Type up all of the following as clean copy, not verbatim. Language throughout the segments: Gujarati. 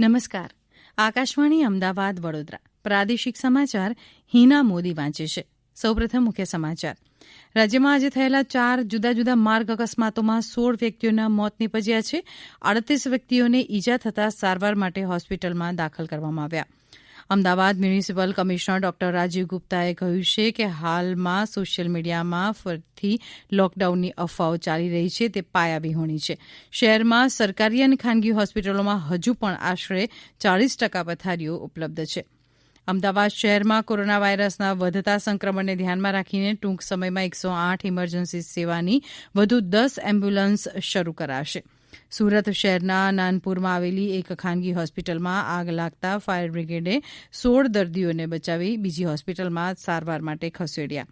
નમસ્કાર. આકાશવાણી અમદાવાદ વડોદરા પ્રાદેશિક સમાચાર હિના મોદી વાંચે છે. સૌપ્રથમ મુખ્ય સમાચાર. રાજ્યમાં આજે થયેલા 4 જુદા જુદા માર્ગ અકસ્માતોમાં 16 વ્યક્તિઓના મોત નીપજ્યા છે. 38 વ્યક્તિઓને ઈજા થતાં સારવાર માટે હોસ્પિટલમાં દાખલ કરવામાં આવ્યા. Ahmedabad municipal commissioner doctor Rajiv ગુપ્તાએ કહ્યું છે કે હાલમાં સોશિયલ મીડિયામાં ફરીથી લોકડાઉનની અફવાઓ ચાલી રહી છે તે પાયાવિહોણી છે. શહેરમાં સરકારી અને ખાનગી હોસ્પિટલોમાં હજુ પણ આશરે 40% પથારીઓ ઉપલબ્ધ છે. અમદાવાદ શહેરમાં કોરોના વાયરસના વધતા સંક્રમણને ધ્યાનમાં રાખીને ટૂંક સમયમાં 108 ઇમરજન્સી સેવાની વધુ 10 એમ્બ્યુલન્સ શરૂ કરાશે. સુરત શહેરના નાનપુરમાં આવેલી એક ખાનગી હોસ્પિટલમાં આગ લાગતા ફાયર બ્રિગેડે 16 દર્દીઓને બચાવી બીજી હોસ્પિટલમાં સારવાર માટે ખસેડ્યા.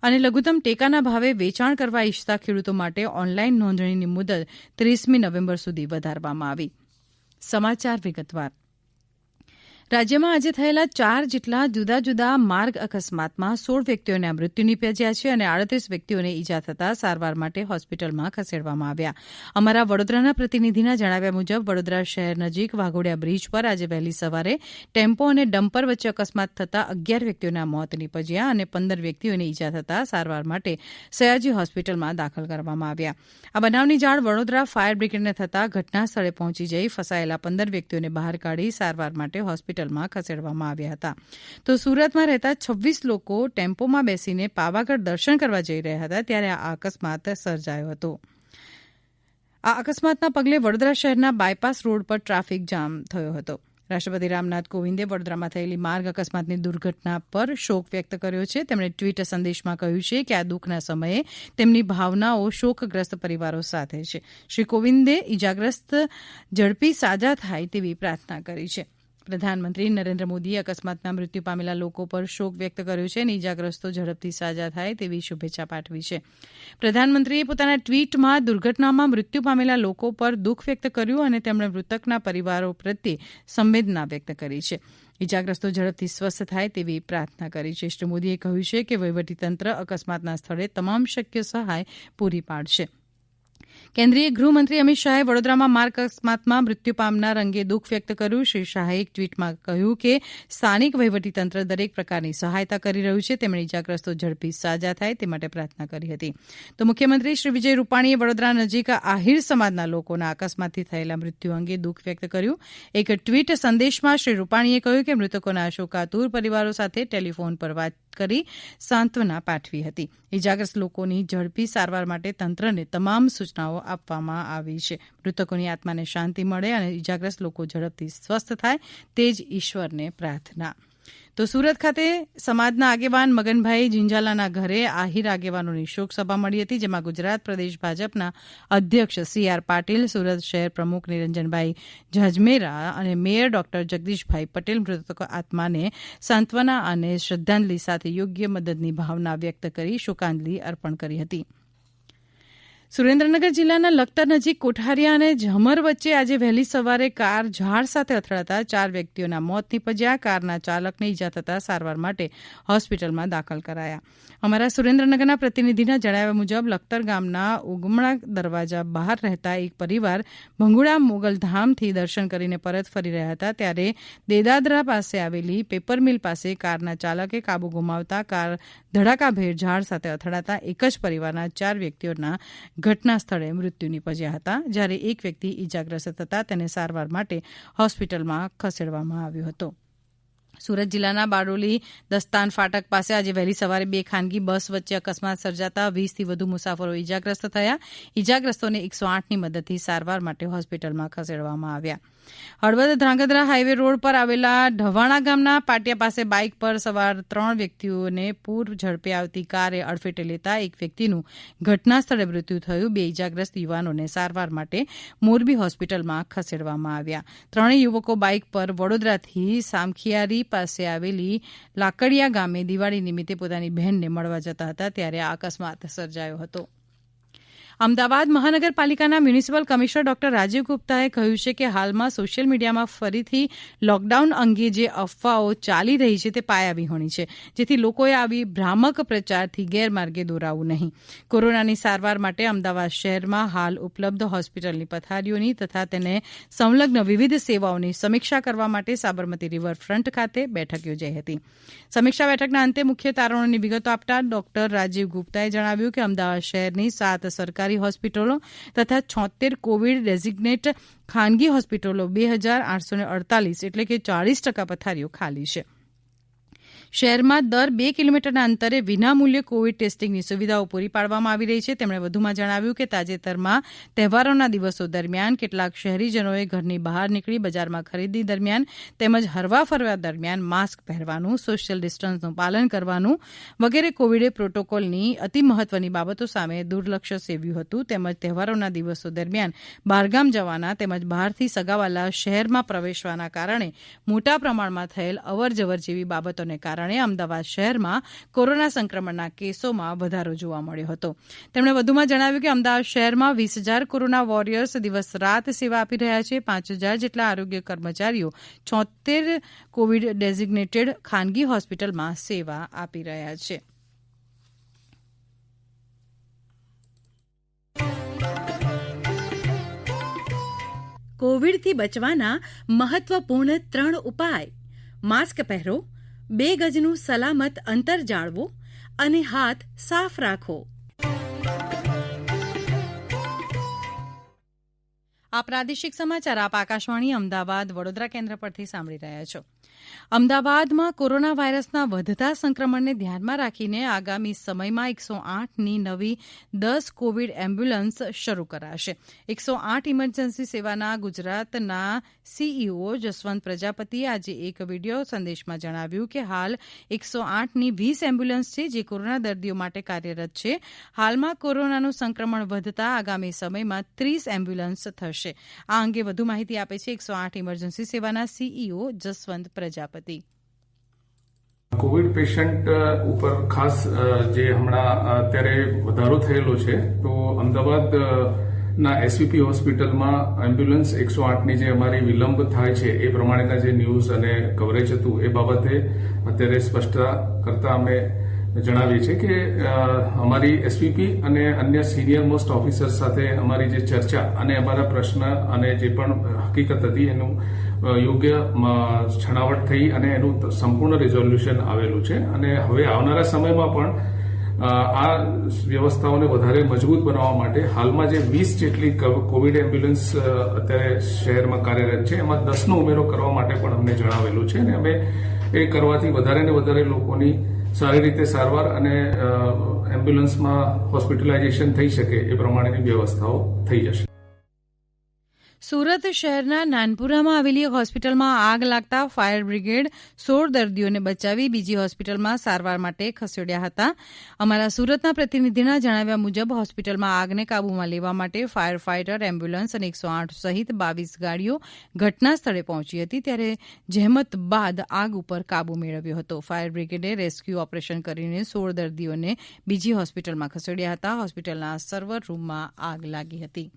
અને લઘુત્તમ ટેકાના ભાવે વેચાણ કરવા ઇચ્છતા ખેડૂતો માટે ઓનલાઈન નોંધણીની મુદત 30મી નવેમ્બર સુધી વધારવામાં આવી. સમાચાર વિગતવાર. રાજ્યમાં આજે થયેલા 4 જેટલા જુદા જુદા માર્ગ અકસ્માતમાં 16 વ્યક્તિઓના મૃત્યુ નીપજ્યા છે અને 38 વ્યક્તિઓને ઈજા થતાં સારવાર માટે હોસ્પિટલમાં ખસેડવામાં આવ્યા. અમારા વડોદરાના પ્રતિનિધિના જણાવ્યા મુજબ વડોદરા શહેર નજીક વાઘોડિયા બ્રિજ પર આજે વહેલી સવારે ટેમ્પો અને ડમ્પર વચ્ચે અકસ્માત થતાં 11 વ્યક્તિઓના મોત નીપજ્યા અને 15 વ્યક્તિઓને ઈજા થતાં સારવાર માટે સયાજી હોસ્પિટલમાં દાખલ કરવામાં આવ્યા. આ બનાવની જાણ વડોદરા ફાયર બ્રિગેડને થતાં ઘટના સ્થળે પહોંચી જઈ ફસાયેલા 15 વ્યક્તિઓને બહાર કાઢી સારવાર માટે હોસ્પિટલમાં ખસેડવામાં આવ્યા હતા. તો સુરતમાં રહેતા 26 લોકો ટેમ્પોમાં બેસીને પાવાગઢ દર્શન કરવા જઈ રહ્યા હતા ત્યારે આ અકસ્માત સર્જાયો હતો. આ અકસ્માતના પગલે વડોદરા શહેરના બાયપાસ રોડ પર ટ્રાફિક જામ થયો હતો. રાષ્ટ્રપતિ રામનાથ કોવિંદે વડોદરામાં થયેલી માર્ગ અકસ્માતની દુર્ઘટના પર શોક વ્યક્ત કર્યો છે. તેમણે ટ્વીટ સંદેશમાં કહ્યું છે કે આ દુઃખના સમયે તેમની ભાવનાઓ શોકગ્રસ્ત પરિવારો સાથે છે. શ્રી કોવિંદે ઇજાગ્રસ્ત ઝડપી સાજા થાય તેવી પ્રાર્થના કરી છે. પ્રધાનમંત્રી નરેન્દ્ર મોદીએ અકસ્માતમાં મૃત્યુ પામેલા લોકો પર શોક વ્યક્ત કર્યો છે અને ઇજાગ્રસ્તો ઝડપથી સાજા થાય તેવી શુભેચ્છા પાઠવી છે. પ્રધાનમંત્રીએ પોતાના ટ્વીટમાં દુર્ઘટનામાં મૃત્યુ પામેલા લોકો પર દુઃખ વ્યક્ત કર્યું અને તેમણે મૃતકના પરિવારો પ્રત્યે સંવેદના વ્યક્ત કરી છે. ઇજાગ્રસ્તો ઝડપથી સ્વસ્થ થાય તેવી પ્રાર્થના કરી છે. શ્રી મોદીએ કહ્યું છે કે વહીવટીતંત્ર અકસ્માતના સ્થળે તમામ શક્ય સહાય પૂરી પાડશે. કેન્દ્રીય ગૃહમંત્રી અમિત શાહે વડોદરામાં માર્ગ અકસ્માતમાં મૃત્યુ પામનાર અંગે દુઃખ વ્યક્ત કર્યું. શ્રી શાહે એક ટ્વીટમાં કહ્યું કે સ્થાનિક વહીવટીતંત્ર દરેક પ્રકારની સહાયતા કરી રહ્યું છે. તેમણે ઇજાગ્રસ્તો ઝડપી સાજા થાય તે માટે પ્રાર્થના કરી હતી. તો મુખ્યમંત્રી શ્રી વિજય રૂપાણીએ વડોદરા નજીક આહિર સમાજના લોકોના અકસ્માતથી થયેલા મૃત્યુ અંગે દુઃખ વ્યક્ત કર્યું. એક ટ્વીટ સંદેશમાં શ્રી રૂપાણીએ કહ્યું કે મૃતકોના શોકાતુર પરિવારો સાથે ટેલિફોન પર વાત કરી સાંત્વના પાઠવી હતી. ઇજાગ્રસ્ત લોકોની ઝડપી સારવાર માટે તંત્રને તમામ સૂચનાઓ આપવામાં આવી છે. મૃતકોની આત્માને શાંતિ મળે અને ઇજાગ્રસ્ત લોકો ઝડપથી સ્વસ્થ થાય તે જ ઈશ્વરને પ્રાર્થના. તો સુરત ખાતે સમાજના આગેવાન મગનભાઈ જિંજાલાના ઘરે આહિર આગેવાનોની શોક સભા મળી હતી. જેમાં ગુજરાત પ્રદેશ ભાજપના અધ્યક્ષ CR પાટીલ, સુરત શહેર પ્રમુખ નિરંજનભાઈ ઝાજમેરા અને મેયર ડોક્ટર જગદીશભાઈ પટેલ મૃતક આત્માને સાંત્વના અને શ્રદ્ધાંજલિ સાથે યોગ્ય મદદની ભાવના વ્યક્ત કરી શોકાંજલિ અર્પણ કરી હતી. સુરેન્દ્રનગર જિલ્લાના લખતર નજીક કોઠારિયા અને ઝમર વચ્ચે આજે વહેલી સવારે કાર ઝાડ સાથે અથડાતા 4 વ્યક્તિઓના મોત નીપજ્યા. કારના ચાલકને ઈજા થતાં સારવાર માટે હોસ્પિટલમાં દાખલ કરાયા. અમારા સુરેન્દ્રનગરના પ્રતિનિધિના જણાવ્યા મુજબ લખતર ગામના ઉગમણા દરવાજા બહાર રહેતા એક પરિવાર ભંગુડા મોગલધામથી દર્શન કરીને પરત ફરી રહ્યા હતા ત્યારે દેદાદરા પાસે આવેલી પેપર મિલ પાસે કારના ચાલકે કાબુ ગુમાવતા કાર ધડાકાભેર ઝાડ સાથે અથડાતા એક જ પરિવારના 4 વ્યક્તિઓના ઘટના સ્થળે મૃત્યુ નીપજ્યા હતા. જ્યારે એક વ્યક્તિ ઇજાગ્રસ્ત થતા તેને સારવાર માટે હોસ્પિટલમાં ખસેડવામાં આવ્યો હતો. સુરત જિલ્લાના બારડોલી દસ્તાન ફાટક પાસે આજે વહેલી સવારે 2 ખાનગી બસ વચ્ચે અકસ્માત સર્જાતા 20થી વધુ મુસાફરો ઇજાગ્રસ્ત થયા. ઇજાગ્રસ્તોને 108ની મદદથી સારવાર માટે હોસ્પિટલમાં ખસેડવામાં આવ્યા. હળવદ ધ્રાંગધ્રા હાઈવે રોડ પર આવેલા ઢવાણા ગામના પાટિયા પાસે બાઇક પર સવાર 3 વ્યક્તિઓને પૂર ઝડપે આવતી કારે અડફેટે લેતા એક વ્યક્તિનું ઘટના સ્થળે મૃત્યુ થયું. 2 ઇજાગ્રસ્ત યુવાનોને સારવાર માટે મોરબી હોસ્પિટલમાં ખસેડવામાં આવ્યા. 3 યુવકો બાઇક પર વડોદરાથી સામખિયારી પાસે આવેલી લાકડિયા ગામે દિવાળી નિમિત્તે પોતાની બહેનને મળવા જતા હતા ત્યારે આ અકસ્માત સર્જાયો હતો. અમદાવાદ મહાનગરપાલિકાના મ્યુનિસિપલ કમિશનર ડોક્ટર રાજીવ ગુપ્તાએ કહ્યું છે કે હાલમાં સોશિયલ મીડિયામાં ફરીથી લોકડાઉન અંગે જે અફવાઓ ચાલી રહી છે તે પાયાવિહોણી છે, જેથી લોકોએ આવી ભ્રામક પ્રચારથી ગેરમાર્ગે દોરાવું નહીં. કોરોનાની સારવાર માટે અમદાવાદ શહેરમાં હાલ ઉપલબ્ધ હોસ્પિટલની પથારીઓની તથા તેને સંલગ્ન વિવિધ સેવાઓની સમીક્ષા કરવા માટે સાબરમતી રિવરફ્રન્ટ ખાતે બેઠક યોજાઈ હતી. સમીક્ષા બેઠકના અંતે મુખ્ય તારણોની વિગતો આપતા ડોક્ટર રાજીવ ગુપ્તાએ જણાવ્યું કે અમદાવાદ શહેરની 7 સરકારી હોસ્પિટલો તથા 76 કોવિડ ડેઝિગ્નેટ ખાનગી હોસ્પિટલો 2848 એટલે કે 40% પથારીઓ ખાલી છે. શહેરમાં દર 2 કિલોમીટરના અંતરે વિનામૂલ્યે કોવિડ ટેસ્ટિંગની સુવિધાઓ પૂરી પાડવામાં આવી રહી છે. તેમણે વધુમાં જણાવ્યું કે તાજેતરમાં તહેવારોના દિવસો દરમિયાન કેટલાક શહેરીજનોએ ઘરની બહાર નીકળી બજારમાં ખરીદી દરમિયાન તેમજ હરવા ફરવા દરમિયાન માસ્ક પહેરવાનું, સોશિયલ ડિસ્ટન્સનું પાલન કરવાનું વગેરે કોવિડ પ્રોટોકોલની અતિ મહત્વની બાબતો સામે દુર્લક્ષ્ય સેવ્યું હતું. તેમજ તહેવારોના દિવસો દરમિયાન બહારગામ જવાના તેમજ બહારથી સગાવાલા શહેરમાં પ્રવેશવાના કારણે મોટા પ્રમાણમાં થયેલ અવરજવર જેવી બાબતોને કારણે અમદાવાદ શહેરમાં કોરોના સંક્રમણના કેસોમાં વધારો જોવા મળ્યો હતો. તેમણે વધુમાં જણાવ્યું કે અમદાવાદ શહેરમાં 20,000 કોરોના વોરિયર્સ દિવસ રાત સેવા આપી રહ્યા છે. 5,000 જેટલા આરોગ્ય કર્મચારીઓ 76 કોવિડ ડેઝિગ્નેટેડ ખાનગી હોસ્પિટલમાં સેવા આપી રહ્યા છે. કોવિડથી બચવાના મહત્વપૂર્ણ 3 ઉપાય: માસ્ક પહેરો, 2 ગજનું સલામત અંતર જાળવો અને હાથ સાફ રાખો. આ પ્રાદેશિક સમાચાર આપ આકાશવાણી અમદાવાદ વડોદરા કેન્દ્ર પરથી સાંભળી રહ્યા છો. અમદાવાદમાં કોરોના વાયરસના વધતા સંક્રમણને ધ્યાનમાં રાખીને આગામી સમયમાં 108ની નવી 10 કોવિડ એમ્બ્યુલન્સ શરૂ કરાશે. 108 ઇમરજન્સી સેવાના ગુજરાતના સીઈઓ જસવંત પ્રજાપતિએ આજે એક વિડીયો સંદેશમાં જણાવ્યું કે હાલ 108ની 20 એમ્બ્યુલન્સ છે જે કોરોના દર્દીઓ માટે કાર્યરત છે. હાલમાં કોરોનાનું સંક્રમણ વધતા આગામી સમયમાં 30 એમ્બ્યુલન્સ થશે. આ અંગે વધુ માહિતી આપે છે 108 ઇમરજન્સી સેવાના CEO Jaswant Prajapati. Covid patient ઉપર ખાસ જે હમણાં અત્યારે વધારો થયેલો છે, તો અમદાવાદના એસવીપી હોસ્પિટલમાં એમ્બ્યુલન્સ 108ની જે અમારી વિલંબ થાય છે એ પ્રમાણેના જે ન્યૂઝ અને કવરેજ હતું એ બાબતે અત્યારે સ્પષ્ટતા કરતા અમે જણાવીએ છીએ કે અમારી એસવીપી અને અન્ય સિનિયર મોસ્ટ ઓફિસર સાથે અમારી જે ચર્ચા અને અમારા પ્રશ્ન અને જે પણ હકીકત હતી એનું યોગ્ય છણાવટ થઈ અને એનું સંપૂર્ણ રિઝોલ્યુશન આવેલું છે. અને હવે આવનારા સમયમાં પણ આ વ્યવસ્થાઓને વધારે મજબૂત બનાવવા માટે હાલમાં જે 20 જેટલી કોવિડ એમ્બ્યુલન્સ અત્યારે શહેરમાં કાર્યરત છે એમાં 10નો ઉમેરો કરવા માટે પણ અમને જણાવેલું છે. અને અમે એ કરવાથી વધારે ને વધારે લોકોની સારી રીતે સારવાર અને એમ્બ્યુલન્સમાં હોસ્પિટલાઇઝેશન થઈ શકે એ પ્રમાણેની વ્યવસ્થાઓ થઈ જશે. સુરત શહેરના નાનપુરામાં આવેલી હોસ્પિટલમાં આગ લાગતા ફાયર બ્રિગેડ 16 દર્દીઓને બચાવી બીજી હોસ્પિટલમાં સારવાર માટે ખસેડ્યા હતા. અમારા સુરતના પ્રતિનિધિના જણાવ્યા મુજબ હોસ્પિટલમાં આગને કાબૂમાં લેવા માટે ફાયર ફાઇટર, એમ્બ્યુલન્સ અને 108 સહિત 22 ગાડીઓ ઘટના સ્થળે પહોંચી હતી. ત્યારે જહેમત બાદ આગ ઉપર કાબૂ મેળવ્યો હતો. ફાયર બ્રિગેડે રેસ્ક્યુ ઓપરેશન કરીને 16 દર્દીઓને બીજી હોસ્પિટલમાં ખસેડ્યા હતા. હોસ્પિટલના સર્વર રૂમમાં આગ લાગી હતી.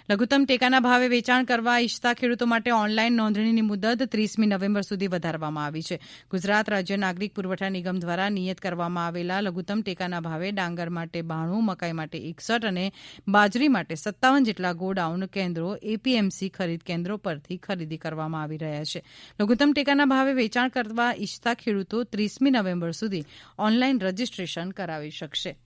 લઘુત્તમ ટેકાના ભાવે વેચાણ કરવા ઇચ્છતા ખેડૂતો માટે ઓનલાઈન નોંધણીની મુદત 30મી નવેમ્બર સુધી વધારવામાં આવી છે. ગુજરાત રાજ્ય નાગરિક પુરવઠા નિગમ દ્વારા નિયત કરવામાં આવેલા લઘુત્તમ ટેકાના ભાવે ડાંગર માટે 92, મકાઈ માટે 61 અને બાજરી માટે 57 જેટલા ગોડાઉન કેન્દ્રો એપીએમસી ખરીદ કેન્દ્રો પરથી ખરીદી કરવામાં આવી રહ્યા છે. લઘુત્તમ ટેકાના ભાવે વેચાણ કરવા ઇચ્છતા ખેડૂતો 30મી નવેમ્બર સુધી ઓનલાઈન રજીસ્ટ્રેશન કરાવી શકશે.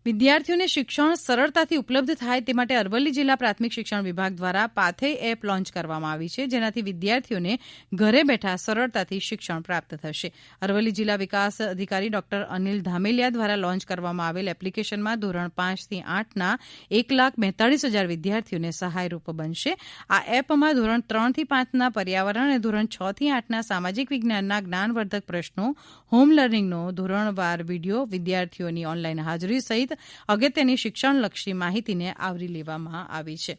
વિદ્યાર્થીઓને શિક્ષણ સરળતાથી ઉપલબ્ધ થાય તે માટે અરવલ્લી જિલ્લા પ્રાથમિક શિક્ષણ વિભાગ દ્વારા પાથેય એપ લોન્ચ કરવામાં આવી છે, જેનાથી વિદ્યાર્થીઓને ઘરે બેઠા સરળતાથી શિક્ષણ પ્રાપ્ત થશે. અરવલ્લી જિલ્લા વિકાસ અધિકારી ડોક્ટર અનિલ ધામેલિયા દ્વારા લોન્ચ કરવામાં આવેલ એપ્લિકેશનમાં ધોરણ 5 થી 8ના 1,42,000 વિદ્યાર્થીઓને સહાયરૂપ બનશે. આ એપમાં ધોરણ 3 થી 5ના પર્યાવરણ અને ધોરણ 6 થી 8ના સામાજિક વિજ્ઞાનના જ્ઞાનવર્ધક પ્રશ્નો, હોમ લર્નિંગનો ધોરણવાર વિડીયો, વિદ્યાર્થીઓની ઓનલાઈન હાજરી સહિત અગત્યની શિક્ષણલક્ષી માહિતીને આવરી લેવામાં આવી છે.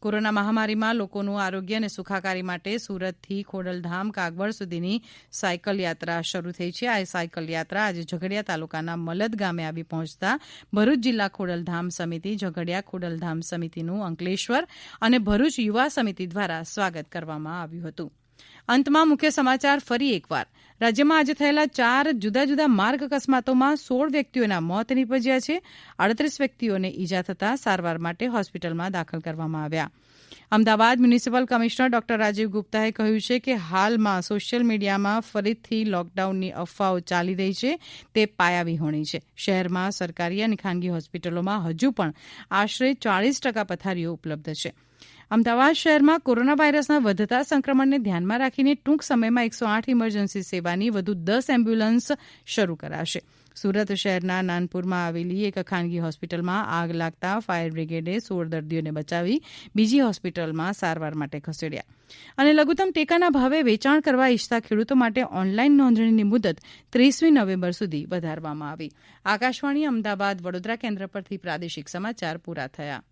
કોરોના મહામારીમાં લોકોનું આરોગ્ય અને સુખાકારી માટે સુરતથી ખોડલધામ કાગવડ સુધીની સાયકલ યાત્રા શરૂ થઈ છે. આ સાયકલ યાત્રા આજે ઝઘડિયા તાલુકાના મલદ ગામે આવી પહોંચતા ભરૂચ જિલ્લા ખોડલધામ સમિતિ, ઝઘડિયા ખોડલધામ સમિતિનું અંકલેશ્વર અને ભરૂચ યુવા સમિતિ દ્વારા સ્વાગત કરવામાં આવ્યું હતું. અંતમાં મુખ્ય સમાચાર ફરી એકવાર. રાજ્યમાં આજે થયેલા 4 જુદા જુદા માર્ગ અકસ્માતોમાં 16 વ્યક્તિઓના મોત નીપજ્યા છે. 38 વ્યક્તિઓને ઈજા થતાં સારવાર માટે હોસ્પિટલમાં દાખલ કરવામાં આવ્યા. Ahmedabad municipal commissioner doctor Rajiv ગુપ્તાએ કહ્યું છે કે હાલમાં સોશિયલ મીડિયામાં ફરીથી લોકડાઉનની અફવાઓ ચાલી રહી છે તે પાયાવિહોણી છે. શહેરમાં સરકારી અને ખાનગી હોસ્પિટલોમાં હજુ પણ આશરે 40% પથારીઓ ઉપલબ્ધ છે. અમદાવાદ શહેરમાં કોરોના વાયરસના વધતા સંક્રમણને ધ્યાનમાં રાખીને ટૂંક સમયમાં 108 ઇમરજન્સી સેવાની વધુ 10 એમ્બ્યુલન્સ શરૂ કરાશે. સુરત શહેરના નાનપુરમાં આવેલી એક ખાનગી હોસ્પિટલમાં આગ લાગતા ફાયર બ્રિગેડે 16 દર્દીઓને બચાવી બીજી હોસ્પિટલમાં સારવાર માટે ખસેડ્યા. અને લઘુત્તમ ટેકાના ભાવે વેચાણ કરવા ઇચ્છતા ખેડૂતો માટે ઓનલાઈન નોંધણીની મુદત 30મી નવેમ્બર સુધી વધારવામાં આવી. આકાશવાણી અમદાવાદ વડોદરા કેન્દ્ર પરથી પ્રાદેશિક સમાચાર પૂરા થયા.